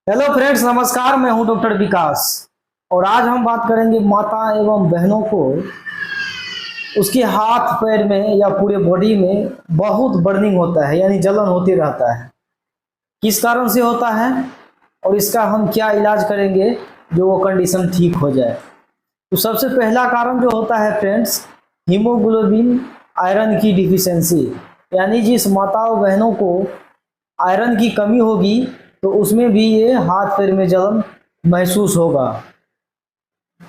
Hello friends, नमस्कार। मैं हूं डॉक्टर विकास और आज हम बात करेंगे माता एवं बहनों को उसके हाथ पैर में या पूरे बॉडी में बहुत बर्निंग होता है, यानी जलन होती रहता है। किस कारण से होता है और इसका हम क्या इलाज करेंगे जो वो कंडीशन ठीक हो जाए। तो सबसे पहला कारण जो होता है फ्रेंड्स, हीमोग्लोबिन आयरन की डिफिशियंसी, यानी जिस माता और बहनों को आयरन की कमी होगी तो उसमें भी ये हाथ पैर में जलन महसूस होगा।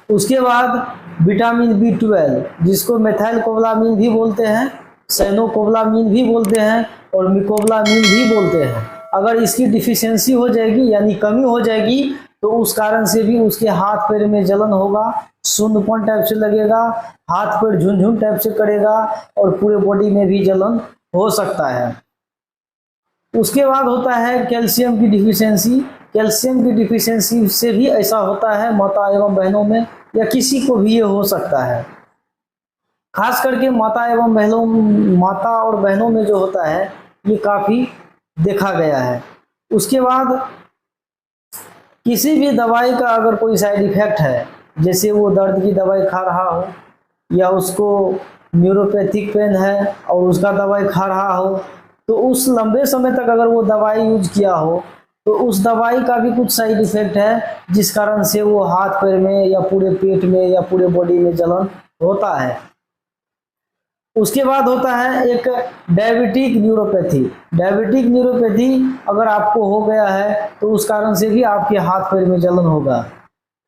उसके बाद विटामिन B12 जिसको मेथाइलकोबालामीन भी बोलते हैं, साइनोकोबालामीन भी बोलते हैं और मिकोबालामीन भी बोलते हैं। अगर इसकी डिफिशियंसी हो जाएगी यानी कमी हो जाएगी तो उस कारण से भी उसके हाथ पैर में जलन होगा, शून्यपन टाइप से लगेगा, हाथ पैर झुनझुन टाइप से करेगा और पूरे बॉडी में भी जलन हो सकता है। उसके बाद होता है कैल्शियम की डिफिशियंसी। कैल्शियम की डिफिशियंसी से भी ऐसा होता है माता एवं बहनों में, या किसी को भी ये हो सकता है। खास करके माता और बहनों में जो होता है ये काफ़ी देखा गया है। उसके बाद किसी भी दवाई का अगर कोई साइड इफेक्ट है, जैसे वो दर्द की दवाई खा रहा हो या उसको न्यूरोपैथिक पेन है और उसका दवाई खा रहा हो, तो उस लंबे समय तक अगर वो दवाई यूज किया हो तो उस दवाई का भी कुछ साइड इफेक्ट है जिस कारण से वो हाथ पैर में या पूरे पेट में या पूरे बॉडी में जलन होता है। उसके बाद होता है एक डायबिटिक न्यूरोपैथी। डायबिटिक न्यूरोपैथी अगर आपको हो गया है तो उस कारण से भी आपके हाथ पैर में जलन होगा।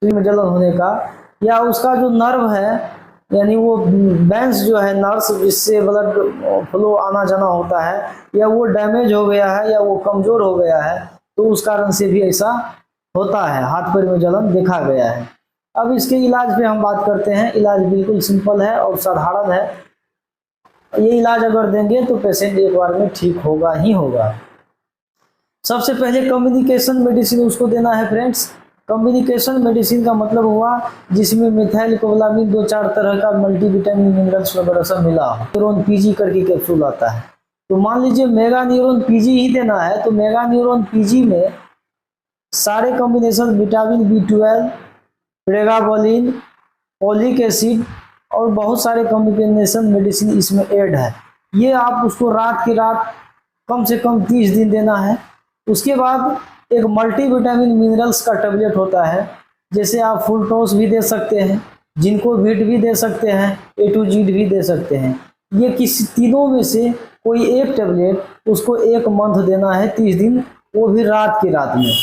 में जलन होने का या उसका जो नर्व है यानी वो वेंस जो है, नर्व्स जिससे ब्लड फ्लो आना जाना होता है, या वो डैमेज हो गया है या वो कमजोर हो गया है तो उस कारण से भी ऐसा होता है, हाथ पैर में जलन देखा गया है। अब इसके इलाज पे हम बात करते हैं। इलाज बिल्कुल सिंपल है और साधारण है। ये इलाज अगर देंगे तो पेशेंट एक बार में ठीक होगा ही होगा। सबसे पहले कम्युनिकेशन मेडिसिन उसको देना है फ्रेंड्स। कम्युनिकेशन मेडिसिन का मतलब हुआ जिसमें मेथाइलकोबालामीन 2-4 तरह का मल्टीविटामिन मिनरल्स वगैरह सब मिला हो। न्यूरोन पीजी करके कैप्सूल आता है, तो मान लीजिए मेगा न्यूरोन पीजी ही देना है तो मेगा न्यूरोन पीजी में सारे combination vitamin B12, pregabalin, folic acid और बहुत सारे कॉम्बिनेशन मेडिसिन इसमें ऐड है। ये आप उसको रात की रात कम से कम 30 दिन देना है। उसके बाद एक मल्टीविटामिन मिनरल्स का टेबलेट होता है, जैसे आप फुल टॉस भी दे सकते हैं, जिनको वीट भी दे सकते हैं, A to Z भी दे सकते हैं। ये किसी तीनों में से कोई एक टेबलेट उसको 1 मंथ देना है, 30 दिन, वो भी रात की रात में।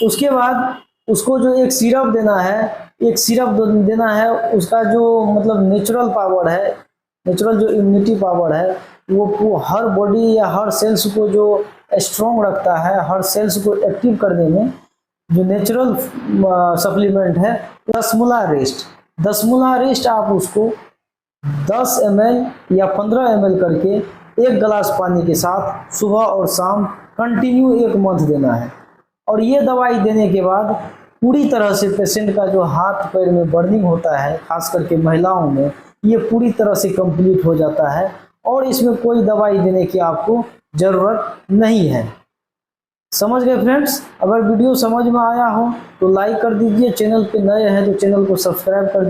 उसके बाद उसको जो एक सिरप देना है, एक सिरप देना है, उसका जो मतलब नेचुरल पावर है, नेचुरल जो इम्यूनिटी पावर है वो हर बॉडी या हर सेल्स को जो स्ट्रॉन्ग रखता है, हर सेल्स को एक्टिव करने में जो नेचुरल सप्लीमेंट है, दसमूला रेस्ट। दसमूला रेस्ट आप उसको 10 ml या 15 ml करके 1 गिलास पानी के साथ सुबह और शाम कंटिन्यू 1 मंथ देना है। और ये दवाई देने के बाद पूरी तरह से पेशेंट का जो हाथ पैर में बर्निंग होता है, खास करके महिलाओं में, ये पूरी तरह से कंप्लीट हो जाता है और इसमें कोई दवाई देने की आपको ज़रूरत नहीं है। समझ गए फ्रेंड्स? अगर वीडियो समझ में आया हो तो लाइक कर दीजिए, चैनल पे नए हैं तो चैनल को सब्सक्राइब कर दीजिए।